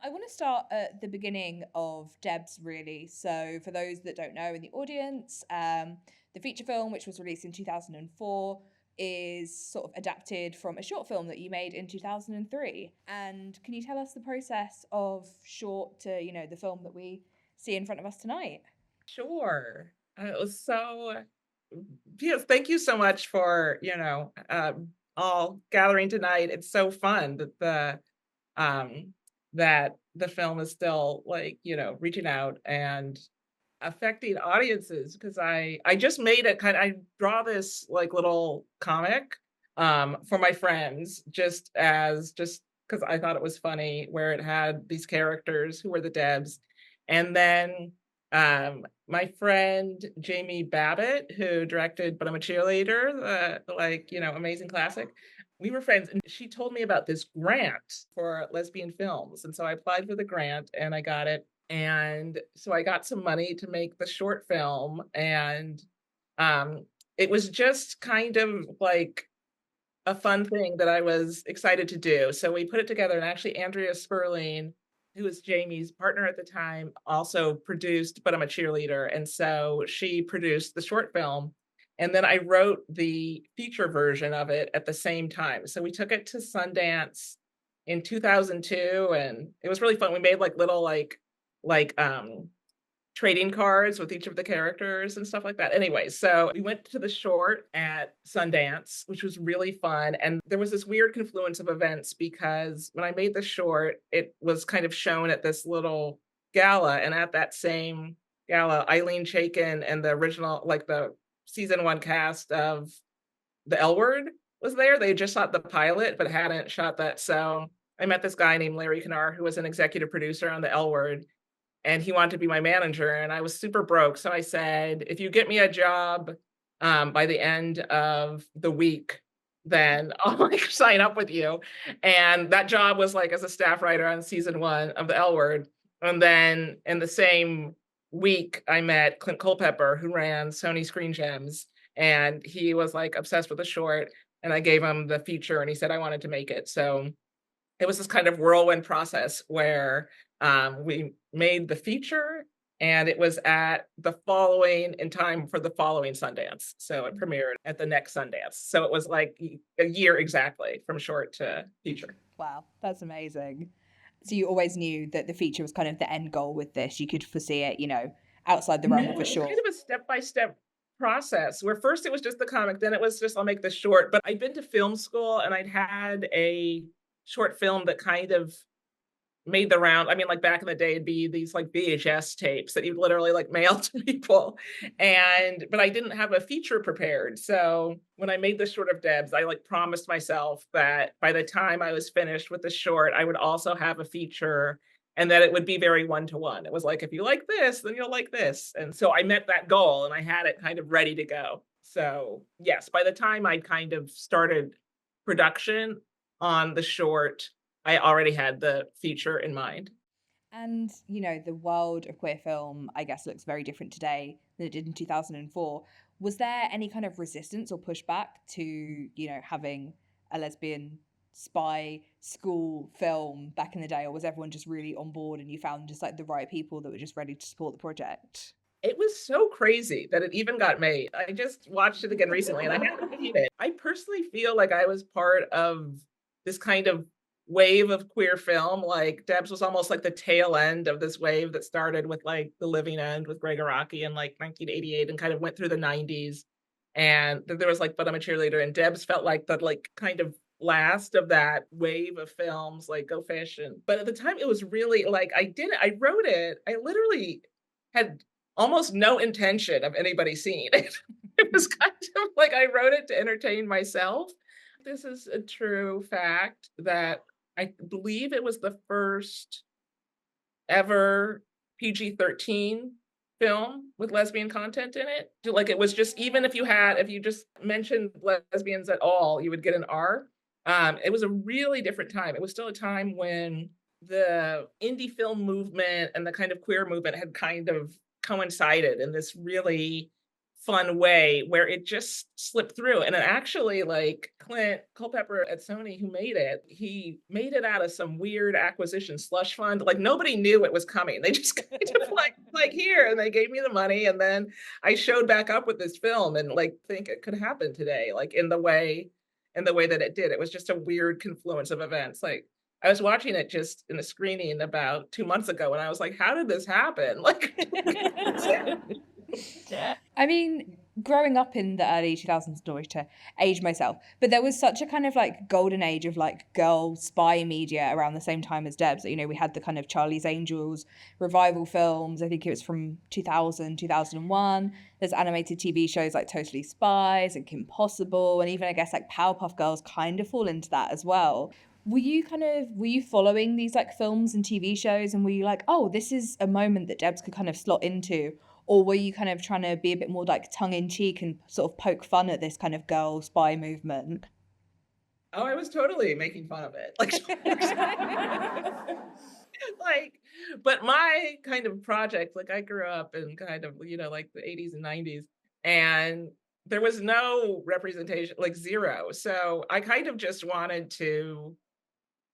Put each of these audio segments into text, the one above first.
I want to start at the beginning of Debs, really. So, for those that don't know in the audience, the feature film, which was released in 2004, is sort of adapted from a short film that you made in 2003. And can you tell us the process of short to, the film that we see in front of us tonight? Sure. It was so yes, thank you so much for, all gathering tonight. It's so fun um that the film is still like, reaching out and affecting audiences because I just made it I draw this like little comic for my friends just because I thought it was funny where it had these characters who were the Debs. And then my friend Jamie Babbitt, who directed But I'm a Cheerleader, the like, amazing classic. We were friends and she told me about this grant for lesbian films. And so I applied for the grant and I got it, and so I got some money to make the short film, and um, it was just kind of like a fun thing that I was excited to do. So we put it together, and actually Andrea Sperling, who was Jamie's partner at the time, also produced But I'm a Cheerleader, and so she produced the short film. And then I wrote the feature version of it at the same time. So we took it to Sundance in 2002, and it was really fun. We made like little like trading cards with each of the characters and stuff like that. Anyway, so we went to the short at Sundance, which was really fun. And there was this weird confluence of events because when I made the short, it was kind of shown at this little gala. And at that same gala, Eileen Chaikin and the original, like the season one cast of The L Word was there. They just shot the pilot, but hadn't shot that. So I met this guy named Larry Kinnar, who was an executive producer on The L Word, and he wanted to be my manager, and I was super broke. So I said, if you get me a job by the end of the week, then I'll like sign up with you. And that job was like as a staff writer on season one of the L Word. And then in the same week, I met Clint Culpepper, who ran Sony Screen Gems, and he was like obsessed with the short. And I gave him the feature, and he said I wanted to make it. So it was this kind of whirlwind process where we made the feature, and it was at the following in time for the following Sundance. So it premiered at the next Sundance. So it was like a year exactly from short to feature. Wow, that's amazing. So you always knew that the feature was kind of the end goal with this. You could foresee it, outside the realm of No, a it was kind short. of a step by step process where first it was just the comic, then it was just I'll make this short. But I'd been to film school and I'd had a short film that kind of made the round. I mean, like back in the day, it'd be these like VHS tapes that you'd literally like mail to people. But I didn't have a feature prepared. So when I made the short of Debs, I like promised myself that by the time I was finished with the short, I would also have a feature and that it would be very one to one. It was like, if you like this, then you'll like this. And so I met that goal and I had it kind of ready to go. So, yes, by the time I kind of started production on the short, I already had the feature in mind. And, the world of queer film, I guess, looks very different today than it did in 2004. Was there any kind of resistance or pushback to, having a lesbian spy school film back in the day? Or was everyone just really on board and you found just like the right people that were just ready to support the project? It was so crazy that it even got made. I just watched it again recently and I had to believe it. I personally feel like I was part of this kind of wave of queer film. Like Debs was almost like the tail end of this wave that started with like The Living End with Greg Araki in like 1988 and kind of went through the 90s. And then there was like But I'm a Cheerleader, and Debs felt like the like kind of last of that wave of films like Go Fish. And but at the time it was really like I wrote it. I literally had almost no intention of anybody seeing it. It was kind of like I wrote it to entertain myself. This is a true fact that I believe it was the first ever PG-13 film with lesbian content in it. Like it was just, even if you just mentioned lesbians at all, you would get an R. It was a really different time. It was still a time when the indie film movement and the kind of queer movement had kind of coincided in this really fun way where it just slipped through. And it actually, like, Clint Culpepper at Sony, who made it, he made it out of some weird acquisition slush fund. Like, nobody knew it was coming. They just kind of like here, and they gave me the money, and then I showed back up with this film and like think it could happen today, like in the way that it did. It was just a weird confluence of events. Like, I was watching it just in a screening about 2 months ago, and I was like, how did this happen? Like, I mean, growing up in the early 2000s, not to age myself, but there was such a kind of like golden age of like girl spy media around the same time as D.E.B.S. You know, we had the kind of Charlie's Angels revival films. I think it was from 2000, 2001. There's animated TV shows like Totally Spies and Kim Possible, and even I guess like Powerpuff Girls kind of fall into that as well. Were you following these like films and TV shows, and were you like, oh, this is a moment that D.E.B.S could kind of slot into? Or were you kind of trying to be a bit more like tongue in cheek and sort of poke fun at this kind of girl spy movement? oh, I was totally making fun of it. Like, like, but my kind of project, like, I grew up in kind of, like the 80s and 90s, and there was no representation, like zero. So I kind of just wanted to,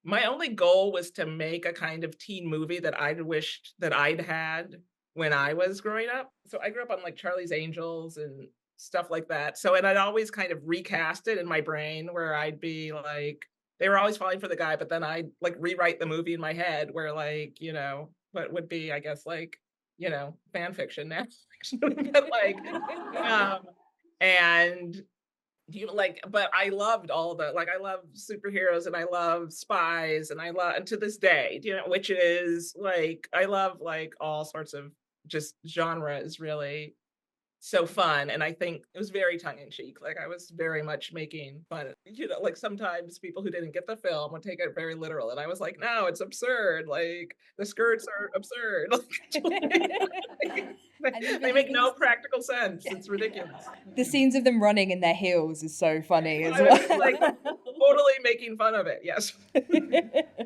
my only goal was to make a kind of teen movie that I'd wished that I'd had when I was growing up. So I grew up on like Charlie's Angels and stuff like that. So, and I'd always kind of recast it in my brain where I'd be like, they were always falling for the guy, but then I'd like rewrite the movie in my head where, like, what would be, I guess, like, fan fiction now. But like, um, and but I loved all the, like, I love superheroes and I love spies and I love, and to this day, which is like, I love like all sorts of just genres, really so fun. And I think it was very tongue in cheek. Like, I was very much making fun. Like, sometimes people who didn't get the film would take it very literal. And I was like, no, it's absurd. Like, the skirts are absurd. They make no practical sense. It's ridiculous. The scenes of them running in their heels is so funny as I was just like well. totally making fun of it. Yes. It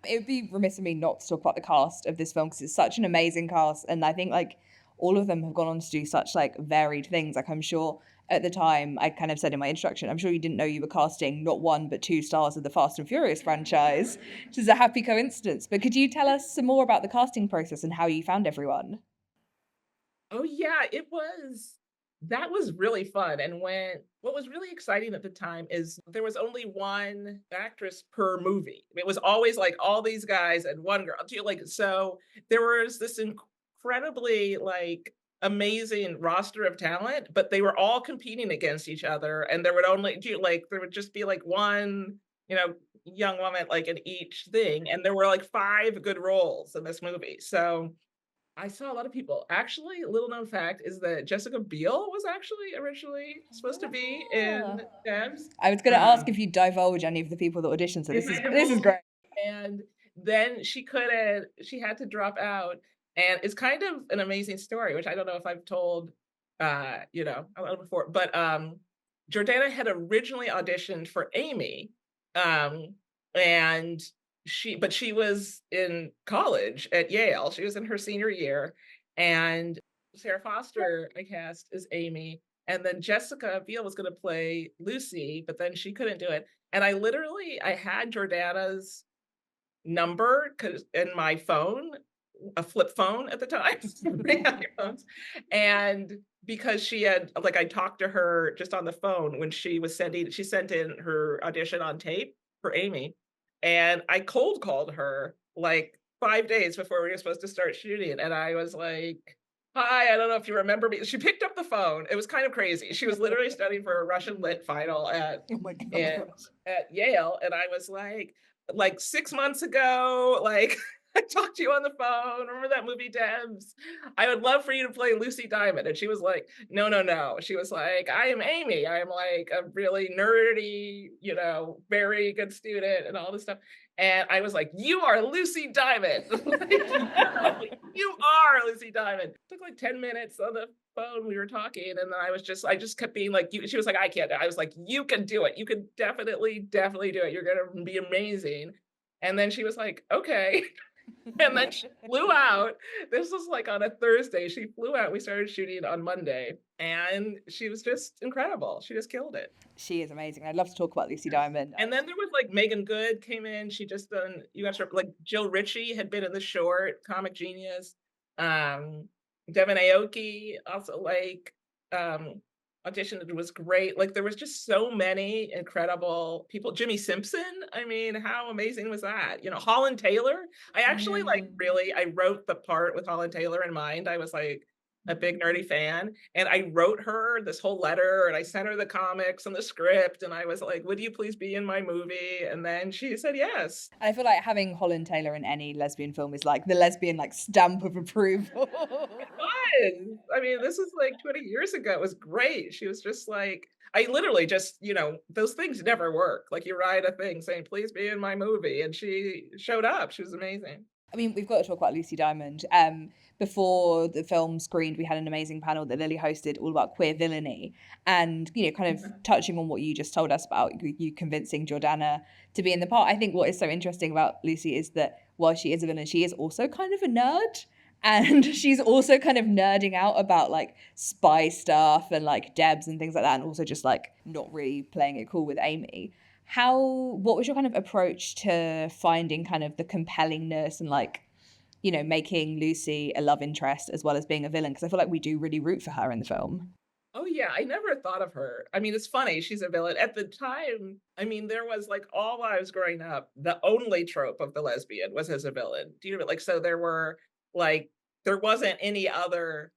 would be remiss of me not to talk about the cast of this film because it's such an amazing cast, and I think like all of them have gone on to do such like varied things. Like, I'm sure at the time, I kind of said in my introduction, I'm sure you didn't know you were casting not one but two stars of the Fast and Furious franchise, which is a happy coincidence. But could you tell us some more about the casting process and how you found everyone? Oh yeah, that was really fun. And what was really exciting at the time is there was only one actress per movie. It was always like all these guys and one girl. Like, so there was this incredibly like amazing roster of talent, but they were all competing against each other. And there would just be like one, young woman like in each thing. And there were like five good roles in this movie. So I saw a lot of people. Actually, a little known fact is that Jessica Biel was actually originally supposed to be in D.E.B.S. I was going to ask if you divulge any of the people that auditioned, so this is great. And then she couldn't, she had to drop out. And it's kind of an amazing story, which I don't know if I've told a little before, but Jordana had originally auditioned for Amy. And she was in college at Yale. She was in her senior year, and Sarah Foster, I cast, as Amy. And then Jessica Biel was going to play Lucy, but then she couldn't do it. And I had Jordana's number in my phone, a flip phone at the time. And because she had, like, I talked to her just on the phone when she sent in her audition on tape for Amy. And I cold called her like 5 days before we were supposed to start shooting. And I was like, hi, I don't know if you remember me. She picked up the phone. It was kind of crazy. She was literally studying for a Russian lit final at Yale. And I was like 6 months ago, like, I talked to you on the phone. Remember that movie, D.E.B.S? I would love for you to play Lucy Diamond. And she was like, no, no, no. She was like, I am Amy. I am like a really nerdy, very good student and all this stuff. And I was like, you are Lucy Diamond. You are Lucy Diamond. It took like 10 minutes on the phone. We were talking. And then I just kept being like, she was like, I can't. I was like, you can do it. You can definitely do it. You're going to be amazing. And then she was like, okay. And then she flew out. This was like on a Thursday. She flew out. We started shooting on Monday, and she was just incredible. She just killed it. She is amazing. I'd love to talk about Lucy Diamond. And then there was like Megan Good came in. She just done you got her like Jill Ritchie had been in the short, Comic Genius. Um, Devin Aoki also like um auditioned. It was great. Like there was just so many incredible people. Jimmy Simpson. I mean, how amazing was that? You know, Holland Taylor. I actually like Mm. really I wrote the part with Holland Taylor in mind. I was like a big nerdy fan, and I wrote her this whole letter and I sent her the comics and the script, and I was like, would you please be in my movie? And then she said yes. And I feel like having Holland Taylor in any lesbian film is like the lesbian like stamp of approval. Was. I mean, this was like 20 years ago. It was great. She was just like, I literally just, those things never work. Like you write a thing saying, please be in my movie. And she showed up. She was amazing. I mean, we've got to talk about Lucy Diamond. Before the film screened, we had an amazing panel that Lily hosted all about queer villainy, and kind of touching on what you just told us about you convincing Jordana to be in the part. I think what is so interesting about Lucy is that while she is a villain, she is also kind of a nerd. And she's also kind of nerding out about like spy stuff and like D.E.B.S and things like that, and also just like not really playing it cool with Amy. What was your kind of approach to finding kind of the compellingness and like making Lucy a love interest as well as being a villain? Because I feel like we do really root for her in the film. Oh yeah, I never thought of her. I mean, it's funny, she's a villain. At the time, I mean, there was like all while I was growing up, the only trope of the lesbian was as a villain. Do you know like so there were like there wasn't any other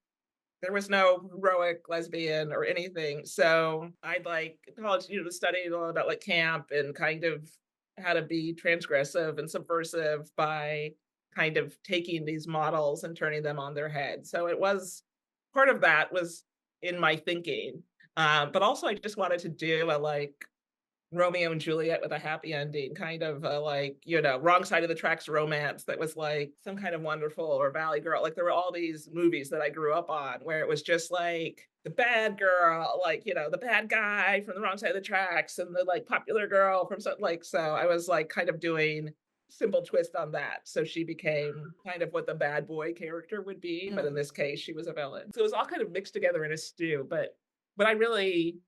there was no heroic lesbian or anything. So I'd like college, studied a lot about like camp and kind of how to be transgressive and subversive by kind of taking these models and turning them on their head. So it was part of that was in my thinking. But also I just wanted to do a like Romeo and Juliet with a happy ending, kind of like, wrong side of the tracks romance that was like some kind of wonderful or Valley Girl. Like there were all these movies that I grew up on where it was just like the bad girl, like, the bad guy from the wrong side of the tracks and the like popular girl from something like, so I was like kind of doing simple twist on that. So she became kind of what the bad boy character would be, but in this case, she was a villain. So it was all kind of mixed together in a stew. But I really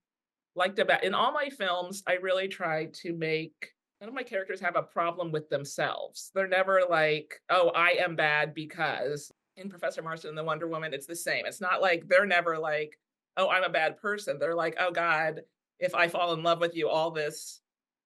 liked about in all my films, I really try to make none of my characters have a problem with themselves. They're never like, oh, I am bad because in Professor Marston and the Wonder Woman, it's the same. It's not like they're never like, oh, I'm a bad person. They're like, oh God, if I fall in love with you, all this,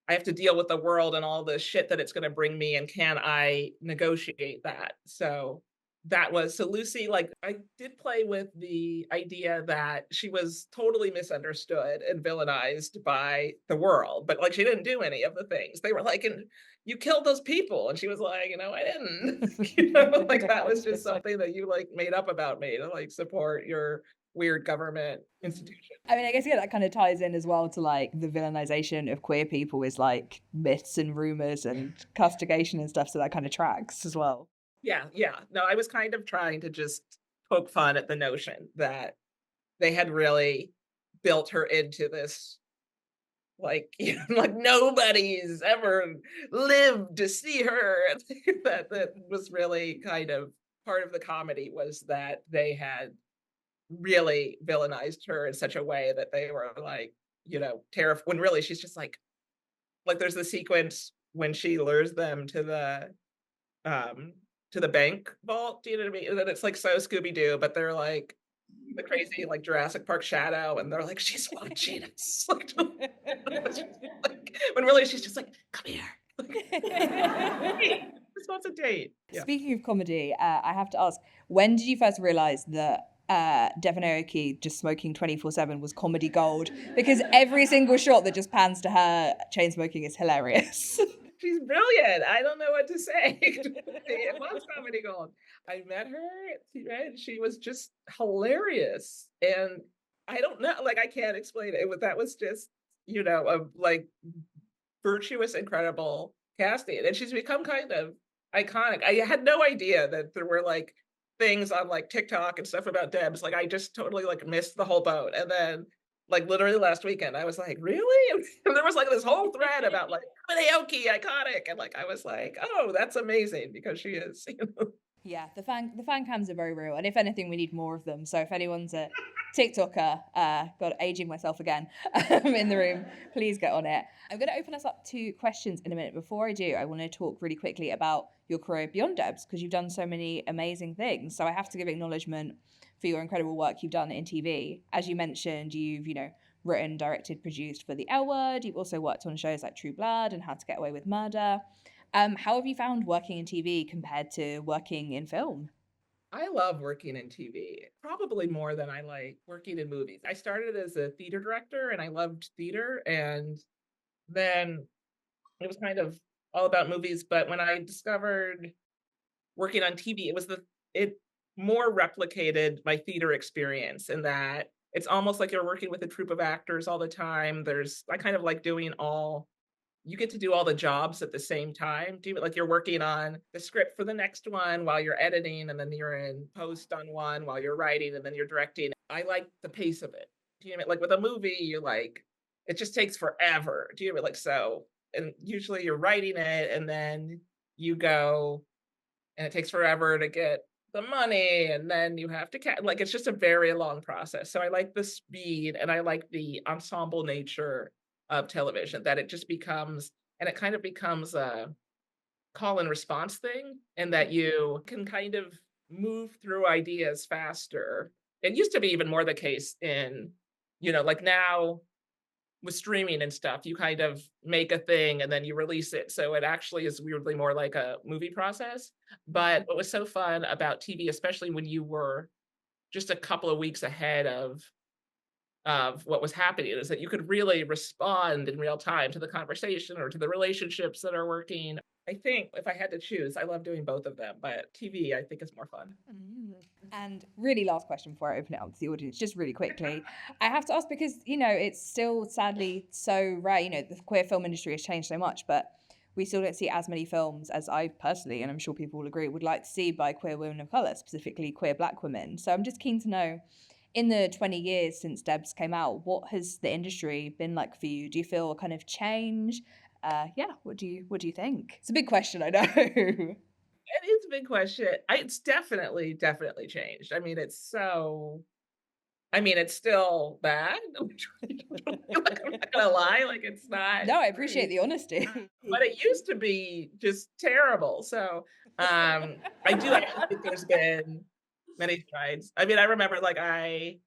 I have to deal with the world and all the shit that it's going to bring me. And can I negotiate that? So that was so Lucy, like I did play with the idea that she was totally misunderstood and villainized by the world, but like she didn't do any of the things. They were like, and you killed those people. And she was like, I didn't. Like that was just something that you like made up about me to like support your weird government institution. I mean, I guess, yeah, that kind of ties in as well to like the villainization of queer people is like myths and rumors and castigation and stuff. So that kind of tracks as well. Yeah, yeah. No, I was kind of trying to just poke fun at the notion that they had really built her into this like like nobody's ever lived to see her. That was really kind of part of the comedy was that they had really villainized her in such a way that they were like, terrified when really she's just like there's the sequence when she lures them um to the bank vault. Do you know what I mean? And then it's like so Scooby-Doo, but they're like the crazy like Jurassic Park shadow, and they're like, she's watching us. Like, when really she's just like, come here. Hey, this wants a date. Yeah. Speaking of comedy, I have to ask, when did you first realize that Devon Aoki just smoking 24/7 was comedy gold? Because every single shot that just pans to her chain smoking is hilarious. She's brilliant. I don't know what to say. It was comedy gold. I met her, right? She was just hilarious. And I don't know, like I can't explain it. That was just, a like virtuous, incredible casting. And she's become kind of iconic. I had no idea that there were like things on like TikTok and stuff about D.E.B.S. Like I just totally like missed the whole boat. And then like literally last weekend. I was like, really? And there was like this whole thread about like Aoki, iconic, and like I was like, oh, that's amazing because she is. Yeah, the fan cams are very real, and if anything, we need more of them. So if anyone's a TikToker, God, aging myself again, in the room, please get on it. I'm going to open us up to questions in a minute. Before I do, I want to talk really quickly about your career beyond D.E.B.S because you've done so many amazing things. So I have to give acknowledgement for your incredible work you've done in TV. As you mentioned, you've written, directed, produced for The L Word. You've also worked on shows like True Blood and How to Get Away with Murder. How have you found working in TV compared to working in film? I love working in TV, probably more than I like working in movies. I started as a theater director and I loved theater. And then it was kind of all about movies. But when I discovered working on TV, it more replicated my theater experience in that it's almost like you're working with a troupe of actors all the time. I kind of like doing all you get to do all the jobs at the same time. Do you like you're working on the script for the next one while you're editing, and then you're in post on one while you're writing, and then you're directing. I like the pace of it. Do you know what I mean? Like with a movie, you like it just takes forever. Do you know what I mean? Like so? And usually you're writing it, and then you go, and it takes forever to get the money, and then you have to like it's just a very long process. So I like the speed, and I like the ensemble nature of television, that it just becomes and it kind of becomes a call and response thing, and that you can kind of move through ideas faster. It used to be even more the case in, like now with streaming and stuff, you kind of make a thing and then you release it. So it actually is weirdly more like a movie process. But what was so fun about TV, especially when you were just a couple of weeks ahead of what was happening, is that you could really respond in real time to the conversation or to the relationships that are working. I think if I had to choose, I love doing both of them, but TV I think is more fun. And really, last question before I open it up to the audience, just really quickly. I have to ask because, it's still sadly so rare. The queer film industry has changed so much, but we still don't see as many films as I personally, and I'm sure people will agree, would like to see by queer women of colour, specifically queer Black women. So I'm just keen to know, in the 20 years since D.E.B.S came out, what has the industry been like for you? Do you feel a kind of change? Yeah, what do you think? It's a big question, I know. It is a big question. It's definitely changed. I mean, it's still bad. Like, I'm not gonna lie, like it's not No, I appreciate great. the honesty. But it used to be just terrible. So I do actually think there's been many strides. I mean, I remember like I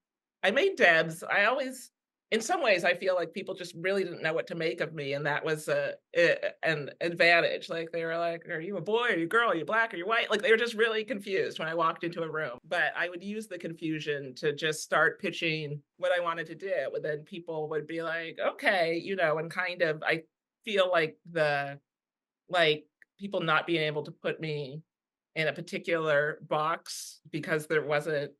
made Debs. I always in some ways I feel like people just really didn't know what to make of me, and that was an advantage. Like they were like, are you a boy, are you a girl, are you Black, are you white? Like they were just really confused when I walked into a room. But I would use the confusion to just start pitching what I wanted to do. And then people would be like, okay, and kind of I feel like like people not being able to put me in a particular box because there wasn't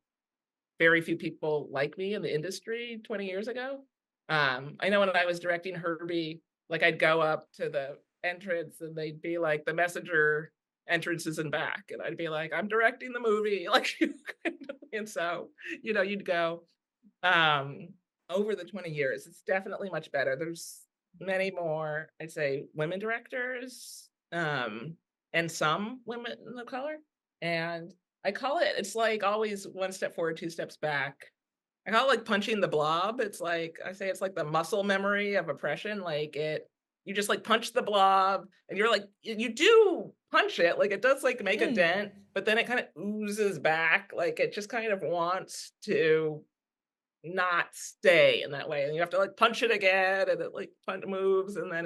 very few people like me in the industry 20 years ago. I know when I was directing Herbie, like I'd go up to the entrance and they'd be like, the messenger entrance is in back. And I'd be like, I'm directing the movie. Like, and so, you'd go. Um, over the 20 years, it's definitely much better. There's many more, I'd say, women directors, and some women of color. And it's like always one step forward, two steps back. I call it like punching the blob. It's like I say it's like the muscle memory of oppression. You just like punch the blob and you're like you do punch it, like it does like make a dent, but then it kind of oozes back. Like it just kind of wants to not stay in that way. And you have to like punch it again and it like punch moves and then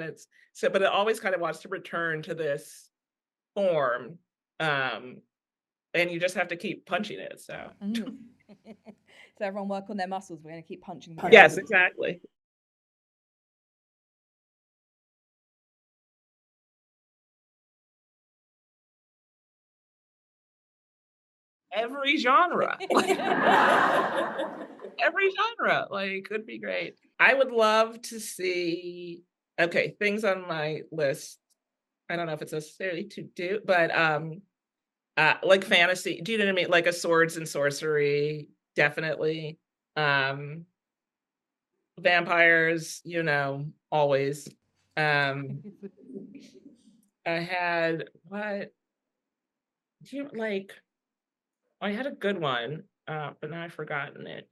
but it always kind of wants to return to this form. Um and you just have to keep punching it. So So everyone work on their muscles. We're going to keep punching them. yes, exactly. Every genre. Every genre, like, could be great. I would love to see okay, things on my list. I don't know if it's necessarily to do, but like fantasy. Do you know what I mean? Like a swords and sorcery, definitely. Um vampires, always. Um, I had what do you like? I had a good one, but now I've forgotten it.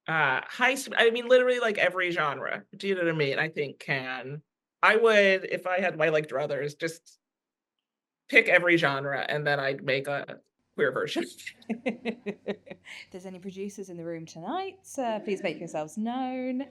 I mean, literally like every genre. Do you know what I mean? I think can. I would, if I had my like druthers, just pick every genre and then I'd make a queer version. If there's any producers in the room tonight, please make yourselves known.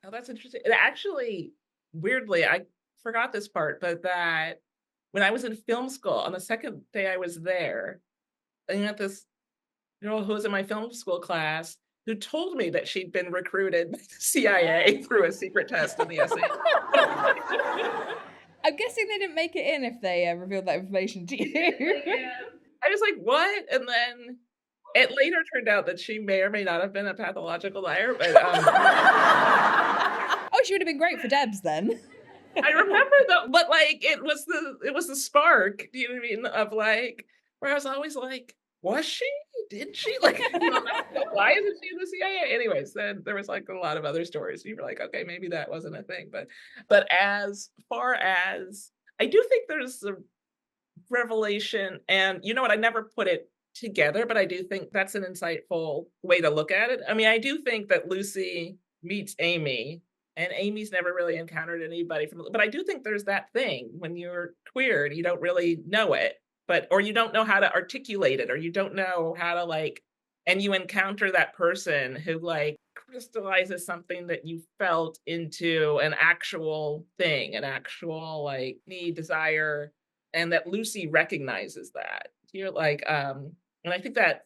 Oh, that's interesting. And actually, weirdly, I forgot this part, but that when I was in film school, on the second day I was there, I met this girl who was in my film school class who told me that she'd been recruited by the CIA through a secret test in the essay. I'm guessing they didn't make it in if they revealed that information to you. I was like, what? And then it later turned out that she may or may not have been a pathological liar, but Oh, she would have been great for D.E.B.S then. I remember though, but like it was the spark, do you know what I mean? Of like where I was always like, was she? Did she? Like, why isn't she in the CIA? Anyways, then there was like a lot of other stories. You were like, okay, maybe that wasn't a thing. But as far as I do think there's a revelation, and you know what, I never put it together, but I do think that's an insightful way to look at it. I mean, I do think that Lucy meets Amy, and Amy's never really encountered anybody but I do think there's that thing when you're queer and you don't really know it, but or you don't know how to articulate it, or you don't know how to like, and you encounter that person who like crystallizes something that you felt into an actual thing, an actual like need, desire, and that Lucy recognizes that. You're like, and I think that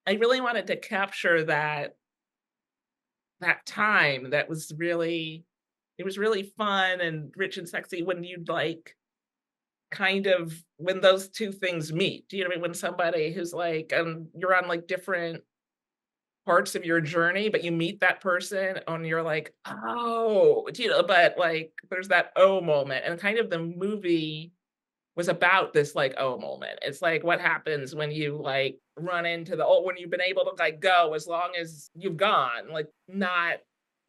I really wanted to capture that time that was really, it was really fun and rich and sexy when you'd like kind of when those two things meet. Do you know what I mean? When somebody who's like, you're on like different parts of your journey, but you meet that person and you're like, oh, but like there's that oh moment, and kind of the movie was about this like oh moment. It's like what happens when you like run into the oh, when you've been able to like go as long as you've gone, like not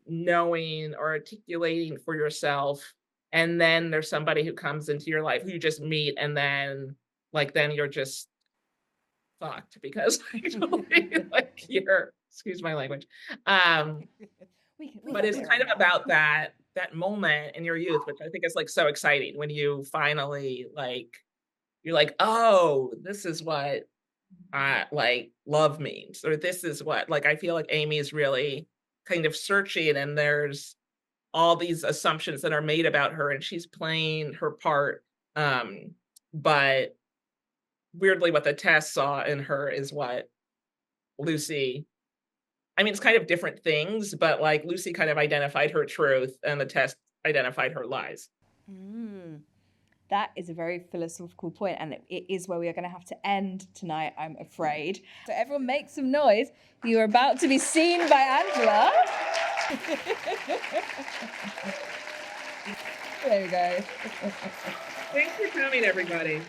knowing or articulating for yourself. And then there's somebody who comes into your life who you just meet, and then you're just fucked because like you're, excuse my language. Um, but it's kind of about that moment in your youth, which I think is like so exciting when you finally like you're like, oh, this is what like love means, or this is what like I feel like Amy is really kind of searching, and there's all these assumptions that are made about her, and she's playing her part. But weirdly, what the test saw in her is what Lucy. I mean, it's kind of different things, but like Lucy kind of identified her truth, and the test identified her lies. Mm, that is a very philosophical point, and it is where we are going to have to end tonight, I'm afraid. So everyone make some noise. You are about to be seen by Angela. There we go. Thanks for coming, everybody.